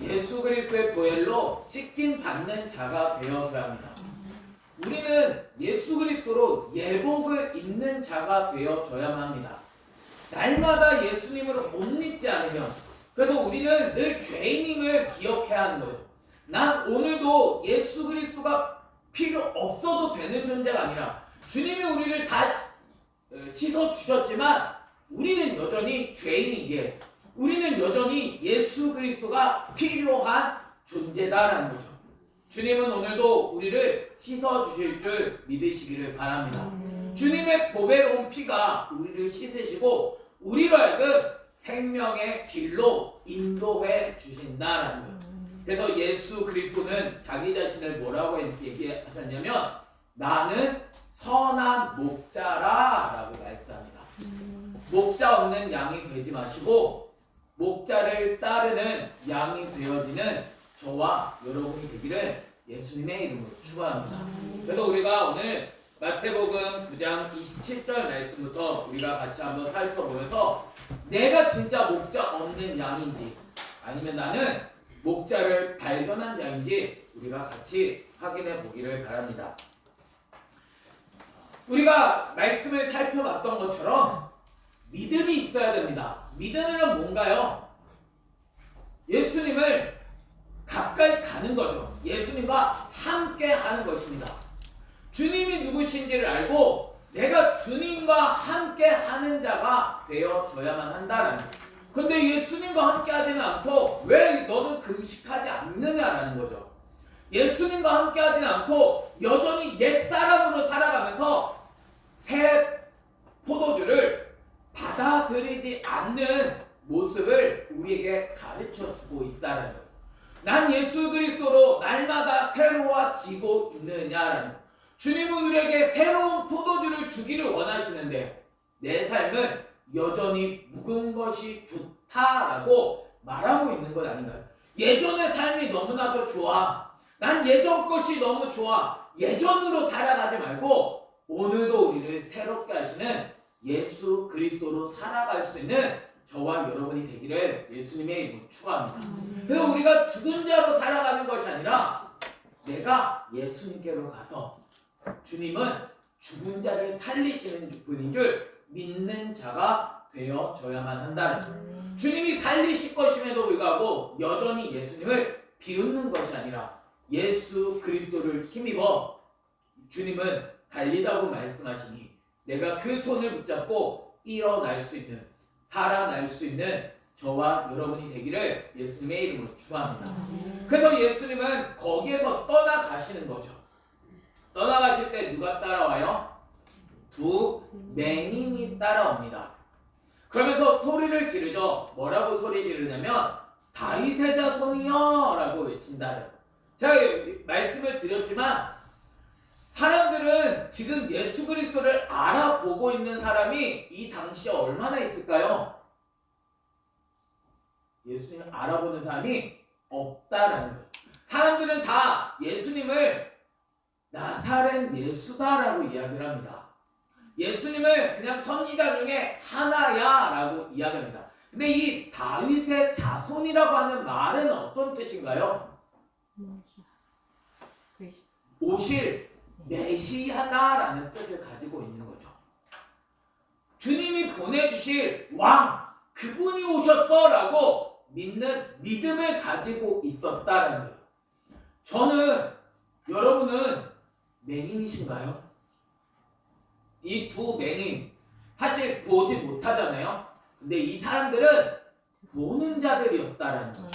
예수 그리스도의 보혈로 씻김 받는 자가 되어져야 합니다. 우리는 예수 그리스도로 예복을 입는 자가 되어져야만 합니다. 날마다 예수님으로 못 입지 않으면, 그래서 우리는 늘 죄인임을 기억해야 하는 거예요. 난 오늘도 예수 그리스도가 필요 없어도 되는 존재가 아니라 주님이 우리를 다 씻어 주셨지만 우리는 여전히 죄인이기에 우리는 여전히 예수 그리스도가 필요한 존재다라는 거죠. 주님은 오늘도 우리를 씻어 주실 줄 믿으시기를 바랍니다. 주님의 보배로운 피가 우리를 씻으시고 우리로 하여금 생명의 길로 인도해 주신다라는 거예요. 그래서 예수 그리스도는 자기 자신을 뭐라고 얘기하셨냐면 나는 선한 목자라 라고 말씀합니다. 목자 없는 양이 되지 마시고 목자를 따르는 양이 되어지는 저와 여러분이 되기를 예수님의 이름으로 축원합니다. 그래서 우리가 오늘 마태복음 9장 27절 말씀부터 우리가 같이 한번 살펴보면서 내가 진짜 목자 없는 양인지 아니면 나는 목자를 발견한 양인지 우리가 같이 확인해 보기를 바랍니다. 우리가 말씀을 살펴봤던 것처럼 믿음이 있어야 됩니다. 믿음은 뭔가요? 예수님을 가까이 가는 거죠. 예수님과 함께 하는 것입니다. 주님이 누구신지를 알고 내가 주님과 함께 하는 자가 되어져야만 한다라는 거예요. 근데 예수님과 함께 하지는 않고 왜 너는 금식하지 않느냐라는 거죠. 예수님과 함께 하지는 않고 여전히 옛사람으로 살아가면서 새 포도주를 받아들이지 않는 모습을 우리에게 가르쳐 주고 있다는 거예요. 난 예수 그리스도로 날마다 새로워지고 있느냐라는 거예요. 주님은 우리에게 새로운 포도주를 주기를 원하시는데 내 삶은 여전히 묵은 것이 좋다라고 말하고 있는 것 아닌가요? 예전의 삶이 너무나도 좋아. 난 예전 것이 너무 좋아. 예전으로 살아가지 말고 오늘도 우리를 새롭게 하시는 예수 그리스도로 살아갈 수 있는 저와 여러분이 되기를 예수님의 이름으로 축원합니다. 그래서 우리가 죽은 자로 살아가는 것이 아니라 내가 예수님께로 가서 주님은 죽은 자를 살리시는 분인 줄 믿는 자가 되어져야만 한다는 거예요. 주님이 살리실 것임에도 불구하고 여전히 예수님을 비웃는 것이 아니라 예수 그리스도를 힘입어 주님은 달리다고 말씀하시니 내가 그 손을 붙잡고 일어날 수 있는 살아날 수 있는 저와 여러분이 되기를 예수님의 이름으로 축원합니다. 그래서 예수님은 거기에서 떠나가시는 거죠. 떠나가실 때 누가 따라와요? 두 맹인이 따라옵니다. 그러면서 소리를 지르죠. 뭐라고 소리 지르냐면 다윗의 자손이여 라고 외친다는. 제가 말씀을 드렸지만 사람들은 지금 예수 그리스도를 알아보고 있는 사람이 이 당시에 얼마나 있을까요? 예수님을 알아보는 사람이 없다라는 거예요. 사람들은 다 예수님을 나사렛 예수다라고 이야기를 합니다. 예수님을 그냥 선지자 중에 하나야라고 이야기합니다. 근데 이 다윗의 자손이라고 하는 말은 어떤 뜻인가요? 오실 메시아다라는 뜻을 가지고 있는 거죠. 주님이 보내주실 왕, 그분이 오셨어라고 믿는 믿음을 가지고 있었다라는 거예요. 저는 여러분은 맹인이신가요? 이 두 맹인 사실 보지 못하잖아요. 근데 이 사람들은 보는 자들이었다라는 거죠.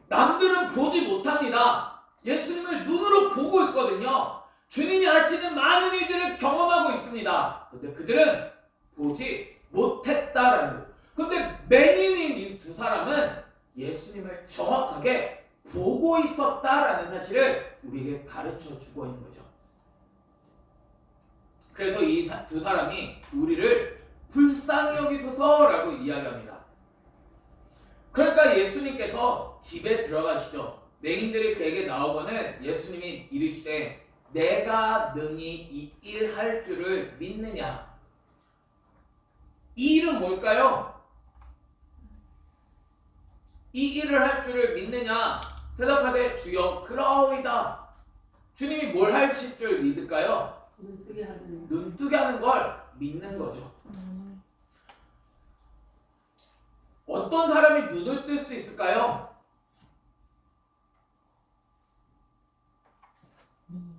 남들은 보지 못합니다. 예수님을 눈으로 보고 있거든요. 주님이 하시는 많은 일들을 경험하고 있습니다. 근데 그들은 보지 못했다라는 거예요. 근데 맹인인 이 두 사람은 예수님을 정확하게 보고 있었다라는 사실을 우리에게 가르쳐 주고 있는 거죠. 그래서 이 두 사람이 우리를 불쌍히 여기소서라고 이야기합니다. 그러니까 예수님께서 집에 들어가시죠. 맹인들이 그에게 나오고는 예수님이 이르시되 내가 능히 이 일 할 줄을 믿느냐. 이 일은 뭘까요? 이 일을 할 줄을 믿느냐? 대답하되 주여 그러하오이다. 주님이 뭘 하실 줄 믿을까요? 눈뜨게 하는 걸 믿는 거죠. 어떤 사람이 눈을 뜰 수 있을까요?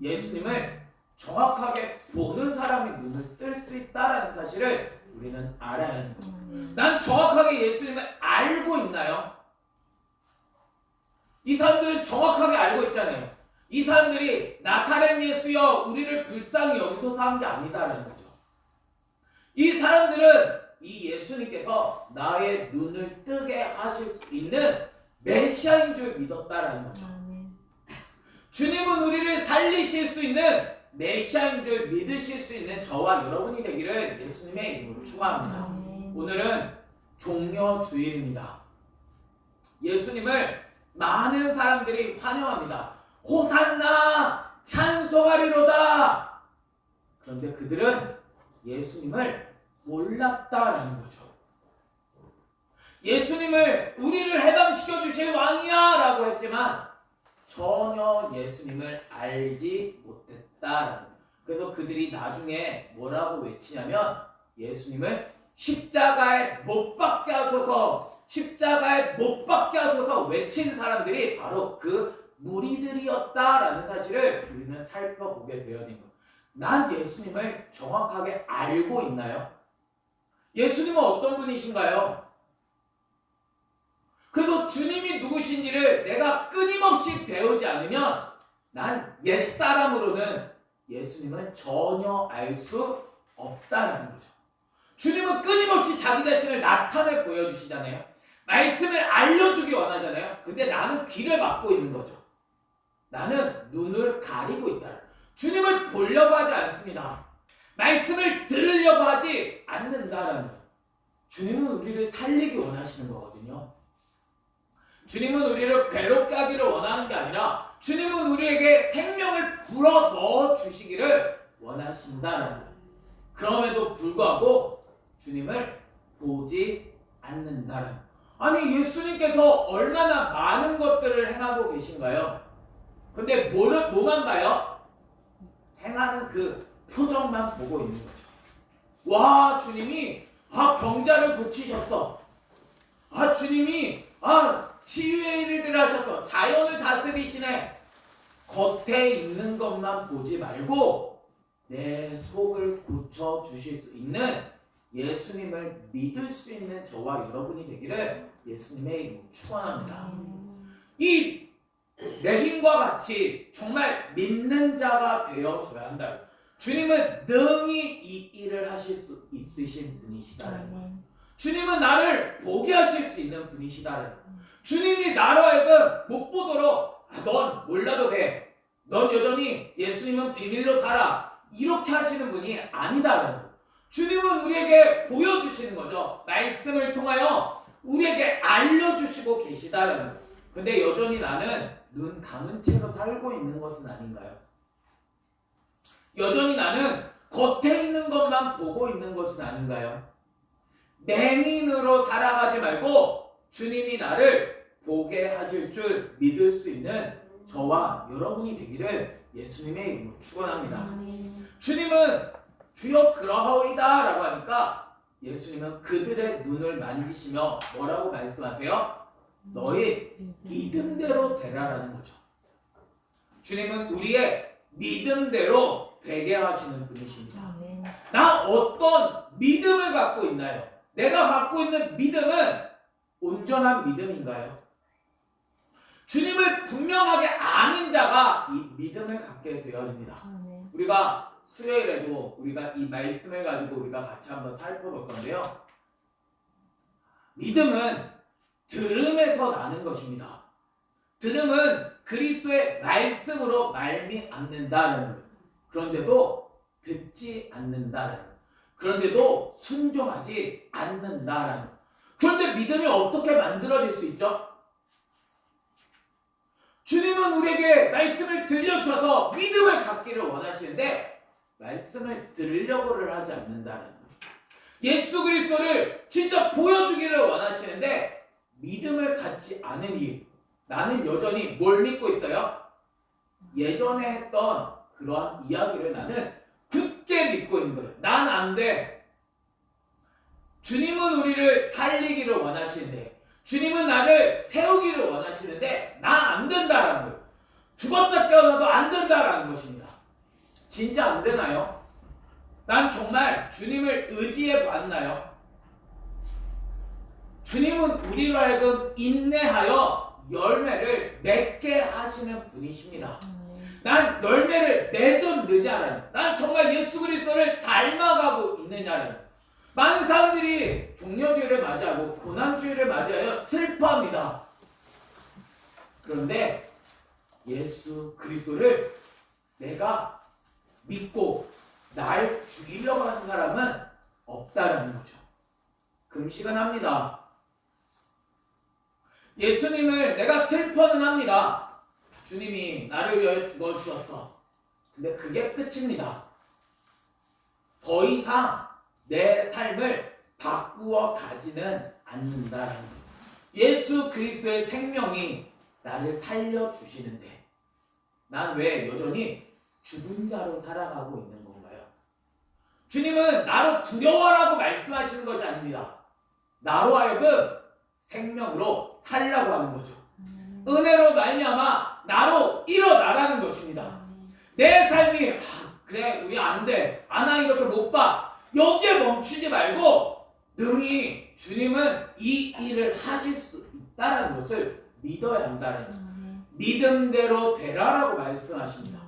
예수님을 정확하게 보는 사람이 눈을 뜰 수 있다는 사실을 우리는 알아야 하는 거죠. 난 정확하게 예수님을 알고 있나요? 이 사람들은 정확하게 알고 있잖아요. 이 사람들이 나사렛 예수여 우리를 불쌍히 여기소서 한 게 아니다라는 거죠. 이 사람들은 이 예수님께서 나의 눈을 뜨게 하실 수 있는 메시아인 줄 믿었다라는 거죠. 주님은 우리를 살리실 수 있는 메시아인 줄 믿으실 수 있는 저와 여러분이 되기를 예수님의 이름으로 축원합니다. 오늘은 종려주일입니다. 예수님을 많은 사람들이 환영합니다. 호산나 찬송하리로다. 그런데 그들은 예수님을 몰랐다라는 거죠. 예수님을 우리를 해방시켜 주실 왕이야 라고 했지만 전혀 예수님을 알지 못했다라는 거예요. 그래서 그들이 나중에 뭐라고 외치냐면 예수님을 십자가에 못 박게 하소서, 십자가에 못 박게 하소서 외친 사람들이 바로 그 무리들이었다라는 사실을 우리는 살펴보게 되어야 됩니다. 난 예수님을 정확하게 알고 있나요? 예수님은 어떤 분이신가요? 그래서 주님이 누구신지를 내가 끊임없이 배우지 않으면 난 옛사람으로는 예수님을 전혀 알 수 없다는 거죠. 주님은 끊임없이 자기 자신을 나타내 보여주시잖아요. 말씀을 알려주기 원하잖아요. 근데 나는 귀를 막고 있는 거죠. 나는 눈을 가리고 있다. 주님을 보려고 하지 않습니다. 말씀을 들으려고 하지 않는다라는 거예요. 주님은 우리를 살리기 원하시는 거거든요. 주님은 우리를 괴롭게 하기를 원하는 게 아니라 주님은 우리에게 생명을 불어 넣어 주시기를 원하신다는 거예요. 그럼에도 불구하고 주님을 보지 않는다는 거예요. 아니 예수님께서 얼마나 많은 것들을 행하고 계신가요? 근데 뭐만 봐요? 행하는 그 표정만 보고 있는 거죠. 와 주님이 병자를 고치셨어. 주님이 치유의 일들을 하셔서 자연을 다스리시네. 겉에 있는 것만 보지 말고 내 속을 고쳐주실 수 있는 예수님을 믿을 수 있는 저와 여러분이 되기를 예수님의 이름으로 축원합니다. 이 레긴과 같이 정말 믿는 자가 되어져야 한다. 주님은 능히 이 일을 하실 수 있으신 분이시다는 거예요. 주님은 나를 보게 하실 수 있는 분이시다는 거예요. 주님이 나로 하여금 못 보도록 넌 몰라도 돼. 넌 여전히 예수님은 비밀로 살아. 이렇게 하시는 분이 아니다라는 거예요. 주님은 우리에게 보여주시는 거죠. 말씀을 통하여 우리에게 알려주시고 계시다라는 거예요. 근데 여전히 나는 눈 감은 채로 살고 있는 것은 아닌가요? 여전히 나는 겉에 있는 것만 보고 있는 것은 아닌가요? 맹인으로 살아가지 말고 주님이 나를 보게 하실 줄 믿을 수 있는 저와 여러분이 되기를 예수님의 이름으로 축원합니다. 주님은 주여 그러하오이다 라고 하니까 예수님은 그들의 눈을 만지시며 뭐라고 말씀하세요? 너희 믿음대로 되라라는 거죠. 주님은 우리의 믿음대로 되게 하시는 분이십니다. 나 어떤 믿음을 갖고 있나요? 내가 갖고 있는 믿음은 온전한 믿음인가요? 주님을 분명하게 아는 자가 이 믿음을 갖게 되어집니다. 우리가 수요일에도 우리가 이 말씀을 가지고 우리가 같이 한번 살펴볼 건데요. 믿음은 들음에서 나는 것입니다. 들음은 그리스도의 말씀으로 말미암는다는 것. 그런데도 듣지 않는다는 것. 그런데도 순종하지 않는다라는 것. 그런데 믿음이 어떻게 만들어질 수 있죠? 주님은 우리에게 말씀을 들려주셔서 믿음을 갖기를 원하시는데 말씀을 들으려고를 하지 않는다는 거예요. 예수 그리스도를 진짜 보여주기를 원하시는데 믿음을 갖지 않으니 나는 여전히 뭘 믿고 있어요? 예전에 했던 그러한 이야기를 나는 굳게 믿고 있는 거예요. 난 안 돼. 주님은 우리를 살리기를 원하시는데, 주님은 나를 세우기를 원하시는데 난 안 된다라는 거예요. 죽었다 깨어나도 안 된다라는 것입니다. 진짜 안 되나요? 난 정말 주님을 의지해 봤나요? 주님은 우리로 하여금 인내하여 열매를 맺게 하시는 분이십니다. 난 열매를 맺었느냐라는, 난 정말 예수 그리스도를 닮아가고 있느냐라는. 많은 사람들이 종려주의를 맞이하고 고난주의를 맞이하여 슬퍼합니다. 그런데 예수 그리스도를 내가 믿고 날 죽이려고 하는 사람은 없다라는 거죠. 금식은 합니다. 예수님을 내가 슬퍼는 합니다. 주님이 나를 위하여 죽어주셨어. 근데 그게 끝입니다. 더 이상 내 삶을 바꾸어 가지는 않는다라는 거예요. 예수 그리스도의 생명이 나를 살려주시는데 난 왜 여전히 죽은 자로 살아가고 있는 건가요? 주님은 나로 두려워라고 말씀하시는 것이 아닙니다. 나로 하여금 생명으로 살라고 하는 거죠. 은혜로 말미암아 나로 일어나라는 것입니다. 내 삶이 그래 우리 안 돼, 아나 이렇게 못 봐, 여기에 멈추지 말고 능히 주님은 이 일을 하실 수 있다는 것을 믿어야 한다는 거죠. 믿음대로 되라라고 말씀하십니다.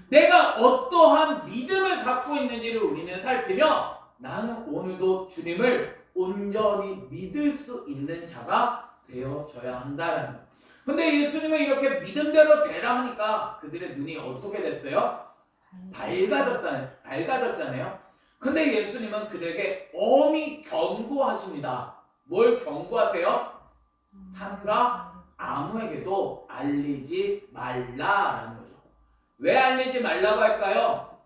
내가 어떠한 믿음을 갖고 있는지를 우리는 살피며 나는 오늘도 주님을 온전히 믿을 수 있는 자가 되어져야 한다는 거예요. 근데 예수님은 이렇게 믿음대로 되라 하니까 그들의 눈이 어떻게 됐어요? 밝아졌잖아요. 근데 예수님은 그들에게 엄히 경고하십니다. 뭘 경고하세요? 삼가 아무에게도 알리지 말라라는 거죠. 왜 알리지 말라고 할까요?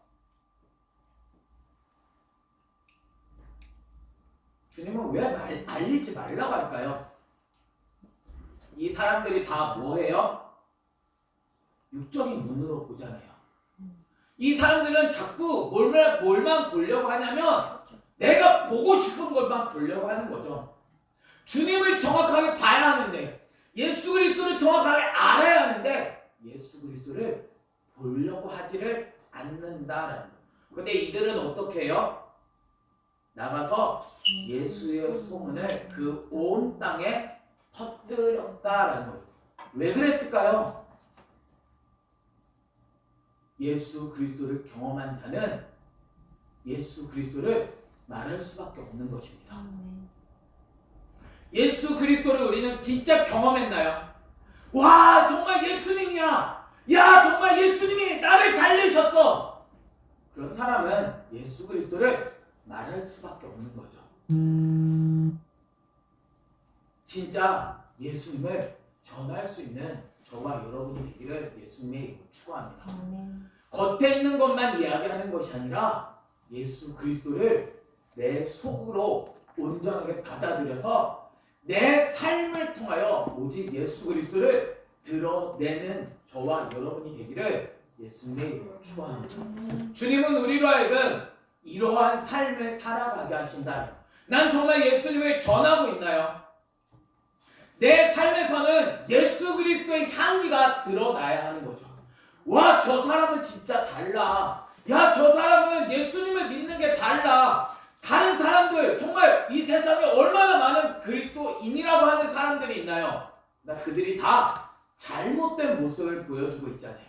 주님은 왜 알리지 말라고 할까요? 이 사람들이 다 뭐해요? 육적인 눈으로 보잖아요. 이 사람들은 자꾸 뭘만 보려고 하냐면 내가 보고 싶은 것만 보려고 하는 거죠. 주님을 정확하게 봐야 하는데, 예수 그리스도를 정확하게 알아야 하는데 예수 그리스도를 보려고 하지를 않는다라는 거예요. 근데 이들은 어떻게 해요? 나가서 예수의 소문을 그 온 땅에 퍼뜨렸다라는 거예요. 왜 그랬을까요? 예수 그리스도를 경험한 자는 예수 그리스도를 말할 수밖에 없는 것입니다. 예수 그리스도를 우리는 진짜 경험했나요? 와 정말 예수님이야, 야 정말 예수님이 나를 살리셨어. 그런 사람은 예수 그리스도를 말할 수밖에 없는 거죠. 진짜 예수님을 전할 수 있는 저와 여러분이 되기를 예수님의 이름으로 축원합니다. 겉에 있는 것만 이야기하는 것이 아니라 예수 그리스도를 내 속으로 온전하게 받아들여서 내 삶을 통하여 오직 예수 그리스도를 드러내는 저와 여러분이 되기를 예수님의 이름으로 축원합니다. 주님은 우리로 하여금 이러한 삶을 살아가게 하신다. 난 정말 예수님을 전하고 있나요? 내 삶에서는 예수 그리스도의 향기가 드러나야 하는 거죠. 와, 저 사람은 진짜 달라. 야, 저 사람은 예수님을 믿는 게 달라. 다른 사람들, 정말 이 세상에 얼마나 많은 그리스도인이라고 하는 사람들이 있나요? 나 그들이 다 잘못된 모습을 보여주고 있잖아요.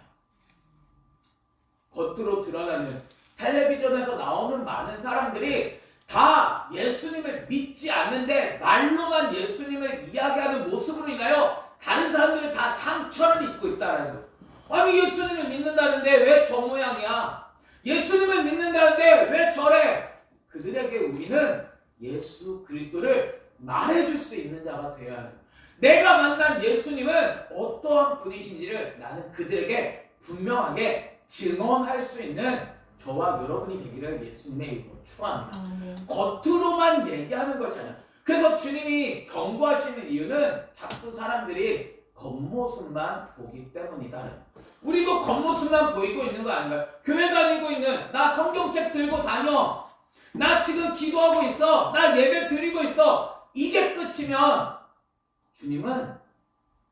겉으로 드러나는, 텔레비전에서 나오는 많은 사람들이 다 예수님을 믿지 않는데 말로만 예수님을 이야기하는 모습으로 인하여 다른 사람들은 다 상처를 입고 있다는 거예요. 아니 예수님을 믿는다는데 왜 저 모양이야? 예수님을 믿는다는데 왜 저래? 그들에게 우리는 예수 그리스도를 말해줄 수 있는 자가 되어야 하는 거예요. 내가 만난 예수님은 어떠한 분이신지를 나는 그들에게 분명하게 증언할 수 있는 저와 여러분이 되기를 예수님의 이름으로 축원합니다. 겉으로만 얘기하는 것이 아니라 그래서 주님이 경고하시는 이유는 자꾸 사람들이 겉모습만 보기 때문이다. 우리도 겉모습만 보이고 있는 거 아닌가요? 교회 다니고 있는, 나 성경책 들고 다녀, 나 지금 기도하고 있어, 나 예배 드리고 있어, 이게 끝이면 주님은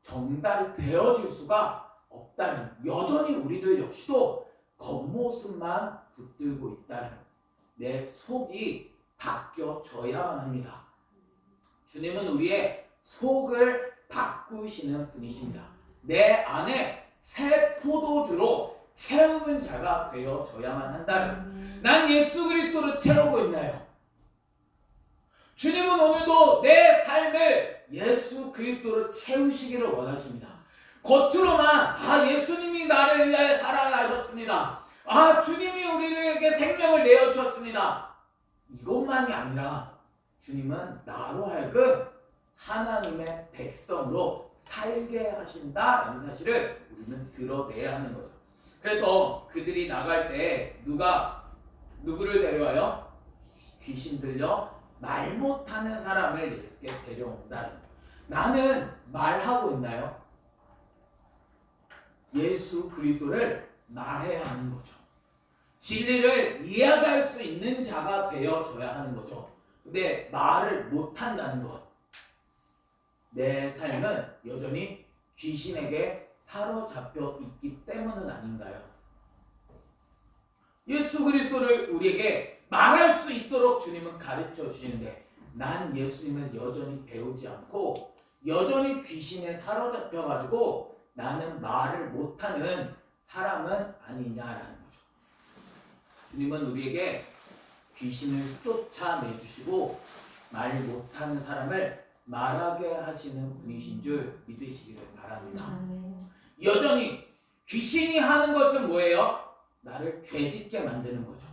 전달되어질 수가 없다는, 여전히 우리들 역시도 겉모습만 붙들고 있다는, 내 속이 바뀌어져야만 합니다. 주님은 우리의 속을 바꾸시는 분이십니다. 내 안에 새 포도주로 채우는 자가 되어져야만 한다는, 난 예수 그리스도로 채우고 있나요? 주님은 오늘도 내 삶을 예수 그리스도로 채우시기를 원하십니다. 겉으로만 예수님이 나를 위하여 살아나셨습니다, 주님이 우리에게 생명을 내어주셨습니다, 이것만이 아니라 주님은 나로 하여금 하나님의 백성으로 살게 하신다라는 사실을 우리는 드러내야 하는 거죠. 그래서 그들이 나갈 때 누구를 데려와요? 귀신 들려 말 못하는 사람을 예수께 데려온다는, 나는 말하고 있나요? 예수 그리스도를 말해야 하는 거죠. 진리를 이야기할 수 있는 자가 되어져야 하는 거죠. 근데 말을 못한다는 것, 내 삶은 여전히 귀신에게 사로잡혀 있기 때문은 아닌가요? 예수 그리스도를 우리에게 말할 수 있도록 주님은 가르쳐 주시는데, 난 예수님을 여전히 배우지 않고 여전히 귀신에 사로잡혀 가지고 나는 말을 못하는 사람은 아니냐라는 거죠. 주님은 우리에게 귀신을 쫓아내주시고 말 못하는 사람을 말하게 하시는 분이신 줄 믿으시기를 바랍니다. 여전히 귀신이 하는 것은 뭐예요? 나를 죄짓게 만드는 거죠.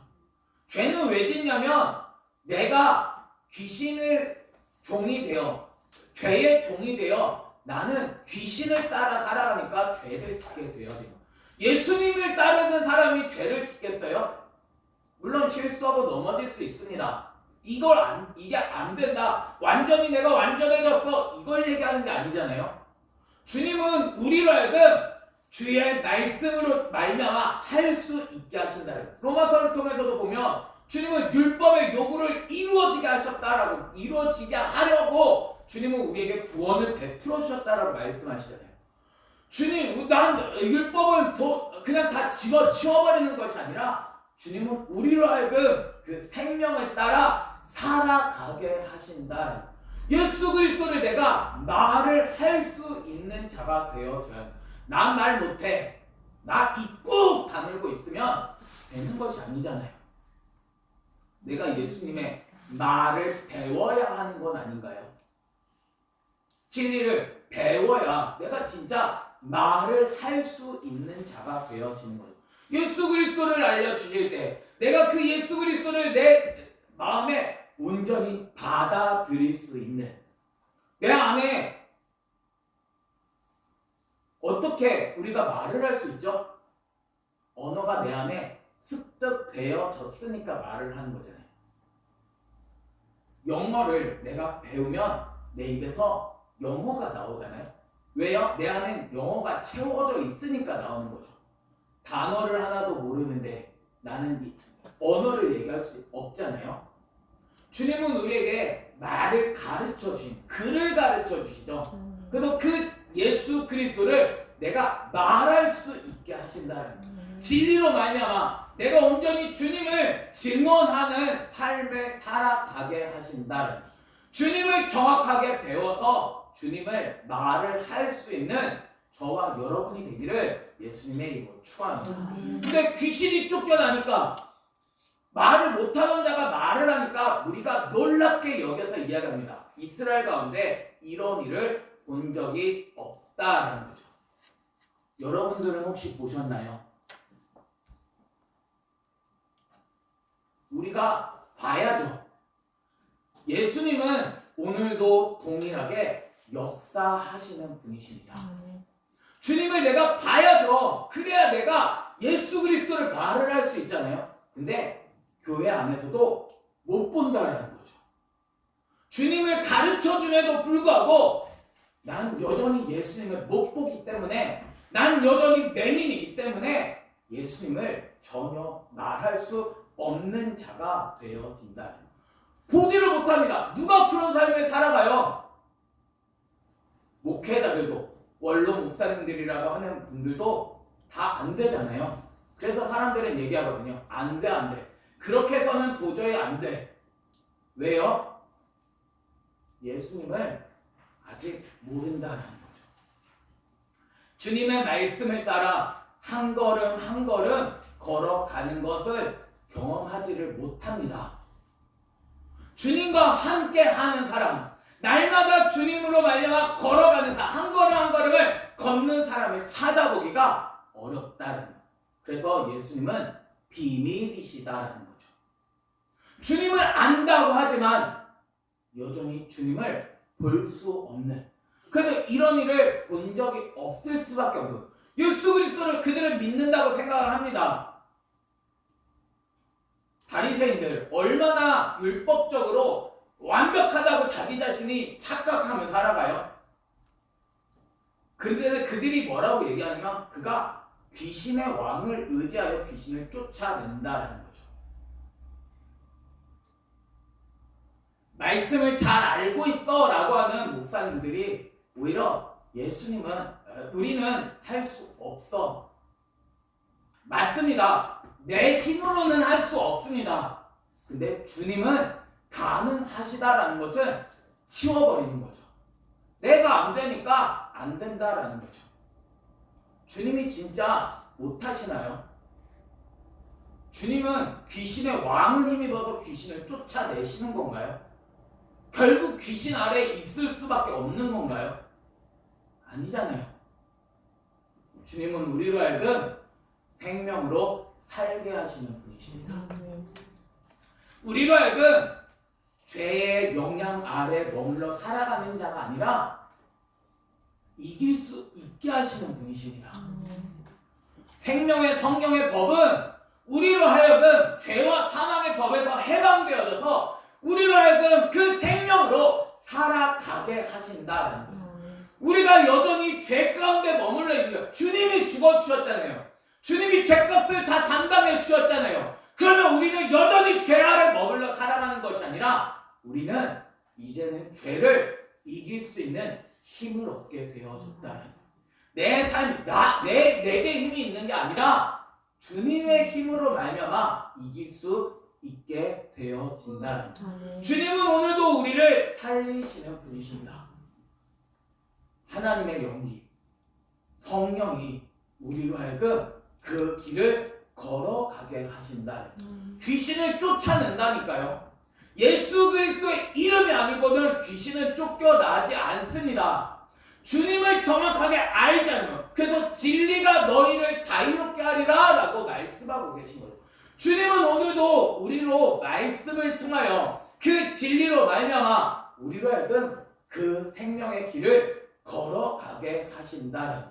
죄는 왜 짓냐면 내가 귀신을 종이 되어, 죄의 종이 되어 나는 귀신을 따라 살아가니까 죄를 짓게 되어져요. 예수님을 따르는 사람이 죄를 짓겠어요? 물론 실수하고 넘어질 수 있습니다. 이게 안 된다, 완전히 내가 완전해졌어, 이걸 얘기하는 게 아니잖아요. 주님은 우리로 하여금 주의 말씀으로 말미암아 할 수 있게 하신다는, 로마서를 통해서도 보면 주님은 율법의 요구를 이루어지게 하셨다라고, 이루어지게 하려고 주님은 우리에게 구원을 베풀어 주셨다라고 말씀하시잖아요. 주님, 난 율법은 그냥 다 집어치워버리는 것이 아니라 주님은 우리로 하여금 그 생명을 따라 살아가게 하신다. 예수 그리스도를 내가 말을 할 수 있는 자가 되어줘야, 난 말 못해, 나 입고 다물고 있으면 되는 것이 아니잖아요. 내가 예수님의 말을 배워야 하는 건 아닌가요? 진리를 배워야 내가 진짜 말을 할 수 있는 자가 되어지는 거예요. 예수 그리스도를 알려주실 때 내가 그 예수 그리스도를 내 마음에 온전히 받아들일 수 있는, 내 안에 어떻게 우리가 말을 할 수 있죠? 언어가 내 안에 습득되어졌으니까 말을 하는 거잖아요. 영어를 내가 배우면 내 입에서 영어가 나오잖아요. 왜요? 내 안엔 영어가 채워져 있으니까 나오는 거죠. 단어를 하나도 모르는데 나는 언어를 얘기할 수 없잖아요. 주님은 우리에게 말을 가르쳐 주신, 글을 가르쳐 주시죠. 그래서 그 예수 그리스도를 내가 말할 수 있게 하신다는, 진리로 말미암아 내가 온전히 주님을 증언하는 삶을 살아가게 하신다는, 주님을 정확하게 배워서 주님을 말을 할 수 있는 저와 여러분이 되기를 예수님의 이름으로 축원합니다. 근데 귀신이 쫓겨나니까, 말을 못하던 자가 말을 하니까 우리가 놀랍게 여겨서 이야기합니다. 이스라엘 가운데 이런 일을 본 적이 없다라는 거죠. 여러분들은 혹시 보셨나요? 우리가 봐야죠. 예수님은 오늘도 동일하게 역사하시는 분이십니다. 주님을 내가 봐야죠. 그래야 내가 예수 그리스도를 말을 할 수 있잖아요. 근데 교회 안에서도 못 본다라는 거죠. 주님을 가르쳐 줌에도 불구하고 난 여전히 예수님을 못 보기 때문에, 난 여전히 맹인이기 때문에 예수님을 전혀 말할 수 없는 자가 되어진다. 보지를 못합니다. 누가 그런 삶을 살아가요? 목회자들도, 원로 목사님들이라고 하는 분들도 다 안 되잖아요. 그래서 사람들은 얘기하거든요. 안 돼, 안 돼. 그렇게 해서는 도저히 안 돼. 왜요? 예수님을 아직 모른다는 거죠. 주님의 말씀을 따라 한 걸음 한 걸음 걸어가는 것을 경험하지를 못합니다. 주님과 함께 하는 사람, 날마다 주님으로 말미암아 걸어가는 사람, 한 걸음 한 걸음을 걷는 사람을 찾아보기가 어렵다는 거예요. 그래서 예수님은 비밀이시다라는 거죠. 주님을 안다고 하지만 여전히 주님을 볼 수 없는, 그래서 이런 일을 본 적이 없을 수밖에 없어요. 예수 그리스도를 그들은 믿는다고 생각을 합니다. 바리새인들 얼마나 율법적으로 완벽하다고 자기 자신이 착각하며 살아가요. 그런데 그들이 뭐라고 얘기하냐면 그가 귀신의 왕을 의지하여 귀신을 쫓아낸다라는 거죠. 말씀을 잘 알고 있어 라고 하는 목사님들이 오히려 예수님은 우리는 할 수 없어. 맞습니다. 내 힘으로는 할 수 없습니다. 근데 주님은 가능하시다라는 것은 치워버리는 거죠. 내가 안 되니까 안 된다라는 거죠. 주님이 진짜 못하시나요? 주님은 귀신의 왕을 힘입어서 귀신을 쫓아내시는 건가요? 결국 귀신 아래에 있을 수밖에 없는 건가요? 아니잖아요. 주님은 우리로 하여금 생명으로 살게 하시는 분이십니다. 우리로 하여금 죄의 영향 아래 머물러 살아가는 자가 아니라 이길 수 있게 하시는 분이십니다. 생명의 성경의 법은 우리로 하여금 죄와 사망의 법에서 해방되어져서 우리로 하여금 그 생명으로 살아가게 하신다는 거예요. 우리가 여전히 죄 가운데 머물러 있는 거예요. 주님이 죽어주셨잖아요. 주님이 죄값을 다 담당해 주셨잖아요. 그러면 우리는 여전히 죄 아래 머물러 살아가는 것이 아니라 우리는 이제는 죄를 이길 수 있는 힘을 얻게 되어졌다는 거예요. 내 삶, 내게 힘이 있는 게 아니라 주님의 힘으로 말미암아 이길 수 있게 되어진다는 거예요. 주님은 오늘도 우리를 살리시는 분이십니다. 하나님의 영이, 성령이 우리로 하여금 그 길을 걸어가게 하신다. 귀신을 쫓아낸다니까요. 예수 그리스도의 이름이 아니고는 귀신은 쫓겨나지 않습니다. 주님을 정확하게 알잖아요. 그래서 진리가 너희를 자유롭게 하리라 라고 말씀하고 계신 거예요. 주님은 오늘도 우리로 말씀을 통하여 그 진리로 말미암아 우리로 하여금 그 생명의 길을 걸어가게 하신다는,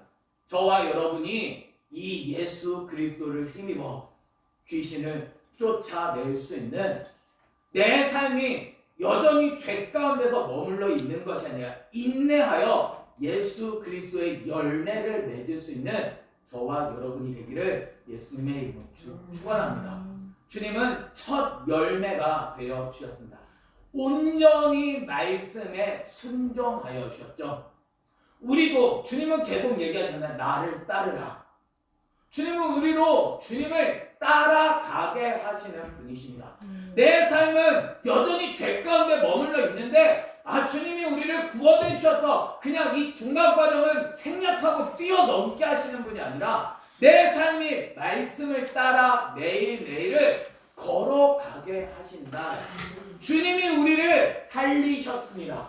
저와 여러분이 이 예수 그리스도를 힘입어 귀신을 쫓아낼 수 있는 내 삶이 여전히 죄 가운데서 머물러 있는 것이 아니라 인내하여 예수 그리스도의 열매를 맺을 수 있는 저와 여러분이 되기를 예수님의 이름으로 축원합니다. 주님은 첫 열매가 되어 주셨습니다. 온전히 말씀에 순종하여 주셨죠. 우리도 주님은 계속 얘기하잖아요. 나를 따르라. 주님은 우리로 주님을 따라가게 하시는 분이십니다. 내 삶은 여전히 죄 가운데 머물러 있는데 주님이 우리를 구원해 주셔서 그냥 이 중간 과정을 생략하고 뛰어넘게 하시는 분이 아니라 내 삶이 말씀을 따라 매일매일을 걸어가게 하신다. 주님이 우리를 살리셨습니다.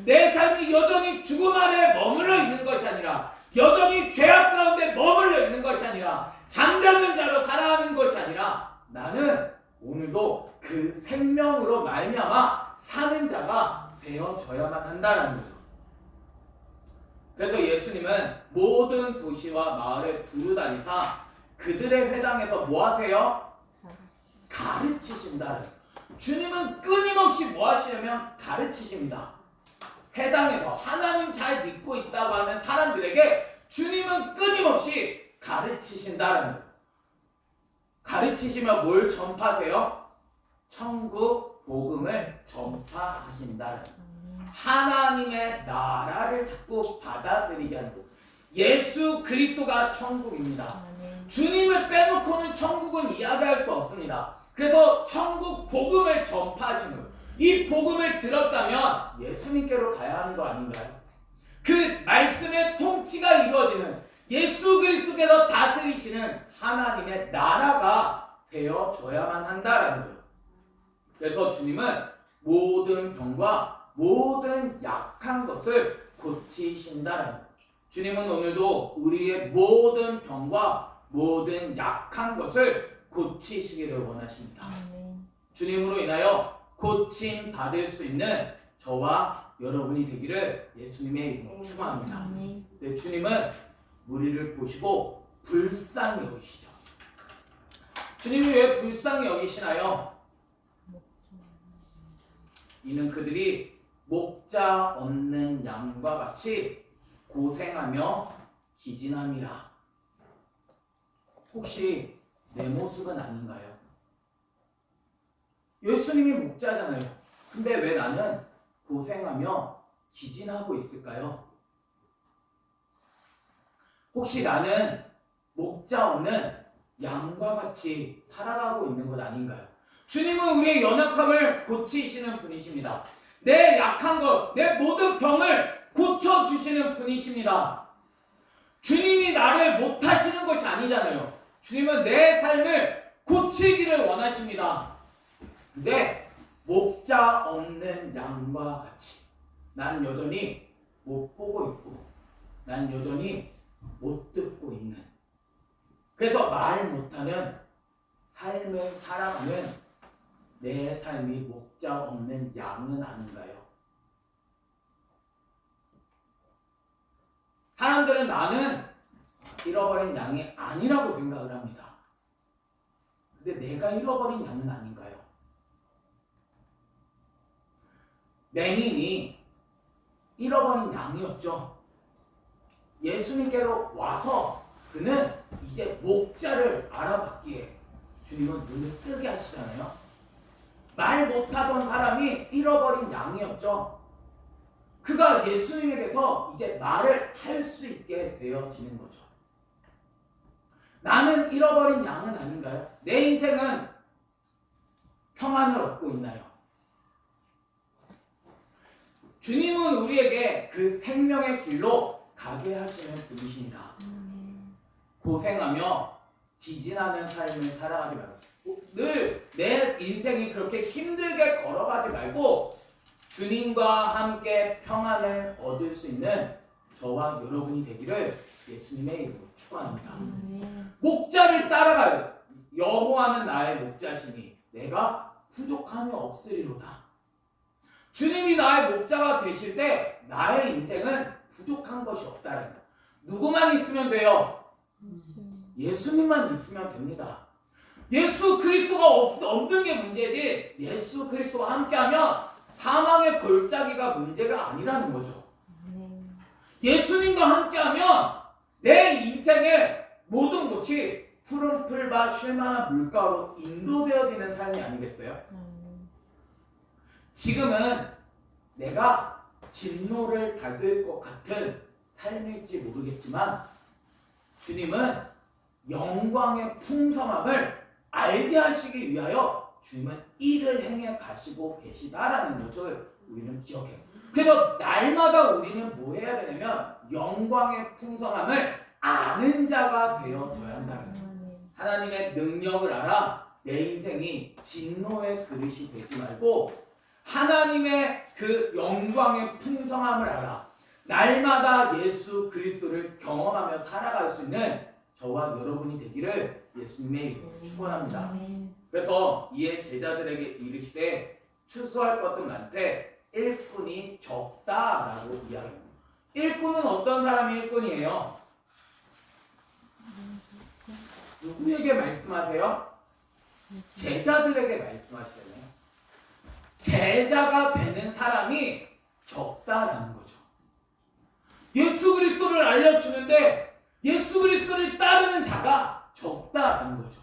내 삶이 여전히 죽음 아래 머물러 있는 것이 아니라, 여전히 죄악 가운데 머물러 있는 것이 아니라, 잠자는 자로 살아가는 것이 아니라 나는 오늘도 그 생명으로 말미암아 사는 자가 되어져야만 한다는 거죠. 그래서 예수님은 모든 도시와 마을에 두루 다니사 그들의 회당에서 뭐 하세요? 가르치신다는. 주님은 끊임없이 뭐 하시냐면 가르치십니다. 해당에서 하나님 잘 믿고 있다고 하는 사람들에게 주님은 끊임없이 가르치신다는 거예요. 가르치시며 뭘 전파하세요? 천국 복음을 전파하신다는 거예요. 하나님의 나라를 자꾸 받아들이게 하는 거예요. 예수 그리스도가 천국입니다. 주님을 빼놓고는 천국은 이야기할 수 없습니다. 그래서 천국 복음을 전파하시는 거예요. 이 복음을 들었다면 예수님께로 가야 하는 거 아닌가요? 그 말씀의 통치가 이루어지는 예수 그리스도께서 다스리시는 하나님의 나라가 되어져야만 한다라는 거예요. 그래서 주님은 모든 병과 모든 약한 것을 고치신다라는 거예요. 주님은 오늘도 우리의 모든 병과 모든 약한 것을 고치시기를 원하십니다. 주님으로 인하여 고침 받을 수 있는 저와 여러분이 되기를 예수님의 이름으로 축원합니다. 네, 주님은 우리를 보시고 불쌍히 여기시죠. 주님이 왜 불쌍히 여기시나요? 이는 그들이 목자 없는 양과 같이 고생하며 기진함이라. 혹시 내 모습은 아닌가요? 예수님이 목자잖아요. 근데 왜 나는 고생하며 기진하고 있을까요? 혹시 나는 목자 없는 양과 같이 살아가고 있는 것 아닌가요? 주님은 우리의 연약함을 고치시는 분이십니다. 내 약한 것, 내 모든 병을 고쳐주시는 분이십니다. 주님이 나를 못하시는 것이 아니잖아요. 주님은 내 삶을 고치기를 원하십니다. 근데 목자 없는 양과 같이 난 여전히 못 보고 있고 난 여전히 못 듣고 있는, 그래서 말 못하는 삶을 살아가는 내 삶이 목자 없는 양은 아닌가요? 사람들은 나는 잃어버린 양이 아니라고 생각을 합니다. 근데 내가 잃어버린 양은 아닌가요? 맹인이 잃어버린 양이었죠. 예수님께로 와서 그는 이제 목자를 알아봤기에 주님은 눈을 뜨게 하시잖아요. 말 못하던 사람이 잃어버린 양이었죠. 그가 예수님에게서 이제 말을 할 수 있게 되어지는 거죠. 나는 잃어버린 양은 아닌가요? 내 인생은 평안을 얻고 있나요? 주님은 우리에게 그 생명의 길로 가게 하시는 분이십니다. 고생하며 지진하는 삶을 살아가지 말고, 늘 내 인생이 그렇게 힘들게 걸어가지 말고 주님과 함께 평안을 얻을 수 있는 저와 여러분이 되기를 예수님의 이름으로 축원합니다. 목자를 따라가요. 여호와는 나의 목자시니 내가 부족함이 없으리로다. 주님이 나의 목자가 되실 때 나의 인생은 부족한 것이 없다는 거예요. 누구만 있으면 돼요? 예수님만 있으면 됩니다. 예수 그리스도가 없는 게 문제지, 예수 그리스도와 함께하면 사망의 골짜기가 문제가 아니라는 거죠. 예수님과 함께하면 내 인생의 모든 것이 푸른 풀과 쉴만한 물가로 인도되어지는 삶이 아니겠어요? 지금은 내가 진노를 받을 것 같은 삶일지 모르겠지만 주님은 영광의 풍성함을 알게 하시기 위하여 주님은 일을 행해 가시고 계시다라는 것을 우리는 기억해요. 그래서 날마다 우리는 뭐 해야 되냐면 영광의 풍성함을 아는 자가 되어져야 한다는 거예요. 하나님의 능력을 알아 내 인생이 진노의 그릇이 되지 말고 하나님의 그 영광의 풍성함을 알아 날마다 예수 그리스도를 경험하며 살아갈 수 있는 저와 여러분이 되기를 예수님의 이름으로 축원합니다. 그래서 이에 제자들에게 이르시되 추수할 것은 많되 일꾼이 적다라고 이야기합니다. 일꾼은 어떤 사람이 일꾼이에요? 누구에게 말씀하세요? 제자들에게 말씀하시잖아요. 제자가 되는 사람이 적다라는 거죠. 예수 그리스도를 알려주는데 예수 그리스도를 따르는 자가 적다라는 거죠.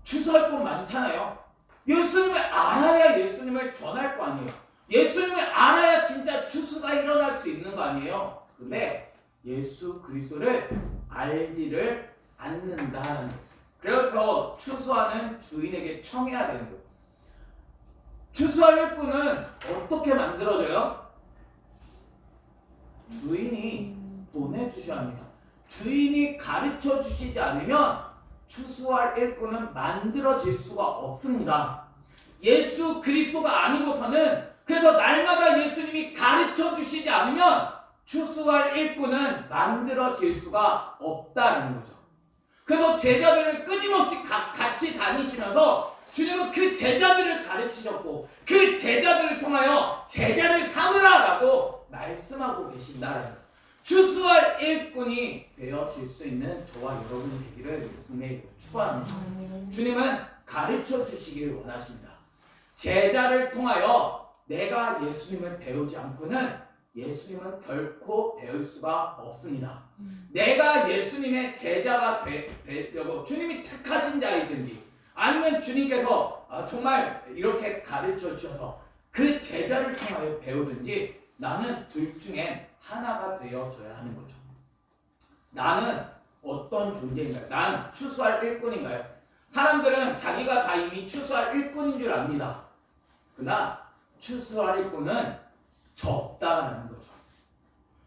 추수할 건 많잖아요. 예수님을 알아야 예수님을 전할 거 아니에요. 예수님을 알아야 진짜 추수가 일어날 수 있는 거 아니에요. 근데 예수 그리스도를 알지를 않는다는 거예요. 그래서 추수하는 주인에게 청해야 되는 거예요. 추수할 일꾼은 어떻게 만들어져요? 주인이 보내주셔야 합니다. 주인이 가르쳐 주시지 않으면 추수할 일꾼은 만들어질 수가 없습니다. 예수 그리스도가 아니고서는, 그래서 날마다 예수님이 가르쳐 주시지 않으면 추수할 일꾼은 만들어질 수가 없다는 거죠. 그래서 제자들을 끊임없이 같이 다니시면서 주님은 그 제자들을 가르치셨고 그 제자들을 통하여 제자를 삼으라라고 말씀하고 계신다는 거예요. 추수할 일꾼이 되어질 수 있는 저와 여러분이 되기를 예수님의 이름으로 축원합니다. 주님은 가르쳐 주시기를 원하십니다. 제자를 통하여 내가 예수님을 배우지 않고는 예수님은 결코 배울 수가 없습니다. 내가 예수님의 제자가 되려고 주님이 택하신 자이든지 아니면 주님께서 정말 이렇게 가르쳐 주셔서 그 제자를 통하여 배우든지 나는 둘 중에 하나가 되어져야 하는 거죠. 나는 어떤 존재인가요? 난 추수할 일꾼인가요? 사람들은 자기가 다 이미 추수할 일꾼인 줄 압니다. 그러나 추수할 일꾼은 적다라는 거죠.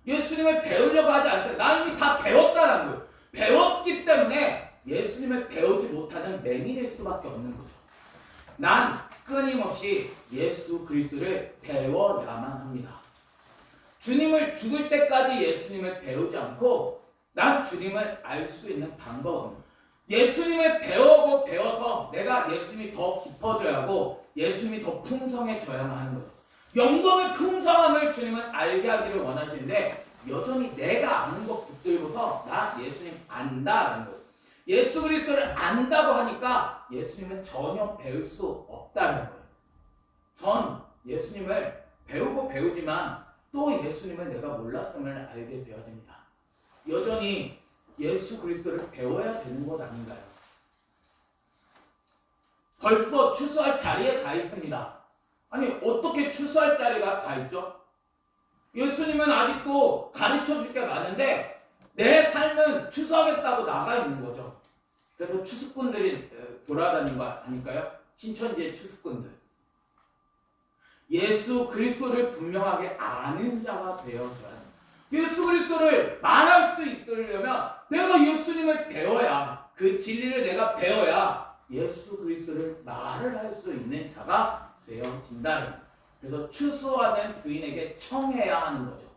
예수님을 배우려고 하지 않아요. 나 이미 다 배웠다라는 거예요. 배웠기 때문에 예수님을 배우지 못하는 맹인일 수밖에 없는 거죠. 난 끊임없이 예수 그리스도를 배워야만 합니다. 주님을 죽을 때까지 예수님을 배우지 않고 난 주님을 알 수 있는 방법은 예수님을 배워서 내가 예수님이 더 깊어져야 하고 예수님이 더 풍성해져야만 하는 거예요. 영광의 풍성함을 주님은 알게 하기를 원하시는데 여전히 내가 아는 것 붙들고서 나 예수님 안다라는 거예요. 예수 그리스도를 안다고 하니까 예수님은 전혀 배울 수 없다는 거예요. 전 예수님을 배우고 배우지만 또 예수님을 내가 몰랐음을 알게 되어야 됩니다. 여전히 예수 그리스도를 배워야 되는 것 아닌가요? 벌써 추수할 자리에 가 있습니다. 아니 어떻게 추수할 자리가 가 있죠? 예수님은 아직도 가르쳐 줄 게 많은데 내 삶은 추수하겠다고 나가 있는 거죠. 그래서 추수꾼들이 돌아다니는 거 아닐까요? 신천지의 추수꾼들. 예수 그리스도를 분명하게 아는 자가 되어져야 합니다. 예수 그리스도를 말할 수 있으려면 내가 예수님을 배워야, 그 진리를 내가 배워야 예수 그리스도를 말을 할 수 있는 자가 되어진다는 거예요. 그래서 추수하는 주인에게 청해야 하는 거죠.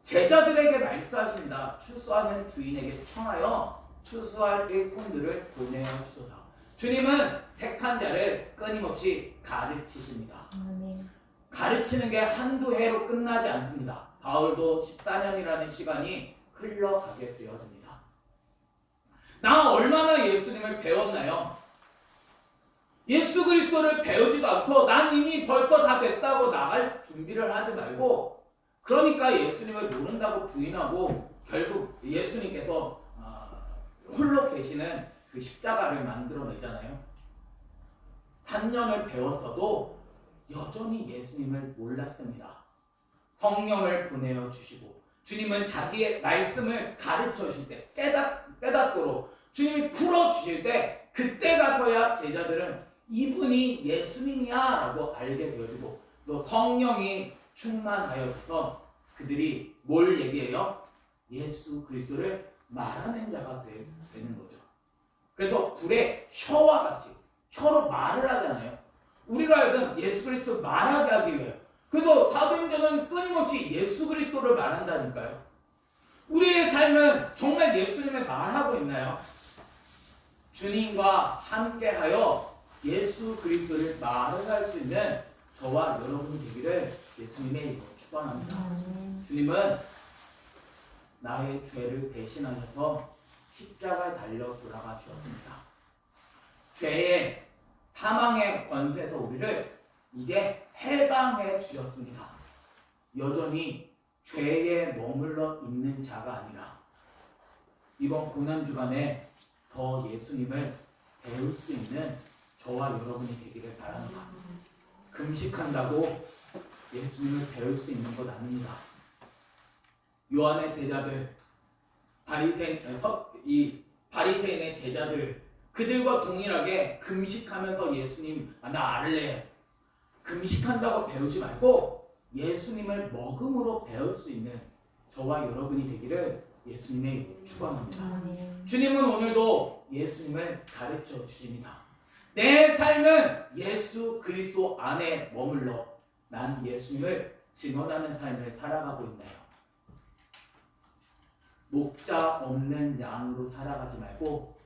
제자들에게 말씀하십니다. 추수하는 주인에게 청하여 추수할 일꾼들을 보내어 주소서. 주님은 택한 자를 끊임없이 가르치십니다. 가르치는 게 한두 해로 끝나지 않습니다. 바울도 14년이라는 시간이 흘러가게 되어집니다. 나 얼마나 예수님을 배웠나요? 예수 그리스도를 배우지도 않고 난 이미 벌써 다 됐다고 나갈 준비를 하지 말고, 그러니까 예수님을 모른다고 부인하고 결국 예수님께서 홀로 계시는 그 십자가를 만들어내잖아요. 3년을 배웠어도 여전히 예수님을 몰랐습니다. 성령을 보내어 주시고 주님은 자기의 말씀을 가르쳐 주실 때 깨닫도록 주님이 풀어주실 때 그때 가서야 제자들은 이분이 예수님이야 라고 알게 되어지고 또 성령이 충만하여서 그들이 뭘 얘기해요? 예수 그리스도를 말하는 자가 되는 거죠. 그래서 불에 혀와 같이 혀로 말을 하잖아요. 우리로 하여금 예수 그리스도 말하게 하기 위해요. 그래서 사도행전은 끊임없이 예수 그리스도를 말한다니까요. 우리의 삶은 정말 예수님을 말하고 있나요? 주님과 함께하여 예수 그리스도를 말을 할 수 있는 저와 여러분이 되기를 예수님의 이름으로 축원합니다. 주님은 나의 죄를 대신하셔서 십자가에 달려 돌아가셨습니다. 죄의 사망의 권세에서 우리를 이제 해방해 주셨습니다. 여전히 죄에 머물러 있는 자가 아니라 이번 고난주간에 더 예수님을 배울 수 있는 저와 여러분이 되기를 바랍니다. 금식한다고 예수님을 배울 수 있는 것 아닙니다. 요한의 제자들, 바리새인의 제자들, 그들과 동일하게 금식하면서 예수님, 나 알래. 금식한다고 배우지 말고 예수님을 먹음으로 배울 수 있는 저와 여러분이 되기를 예수님의 축원합니다. 주님은 오늘도 예수님을 가르쳐 주십니다. 내 삶은 예수 그리스도 안에 머물러 난 예수님을 증언하는 삶을 살아가고 있나요? 목자 없는 양으로 살아가지 말고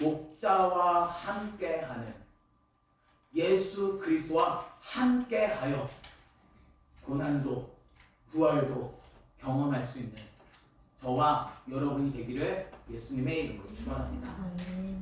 목자와 함께하는 예수 그리스도와 함께하여 고난도 부활도 경험할 수 있는 저와 여러분이 되기를 예수님의 이름으로 축원합니다.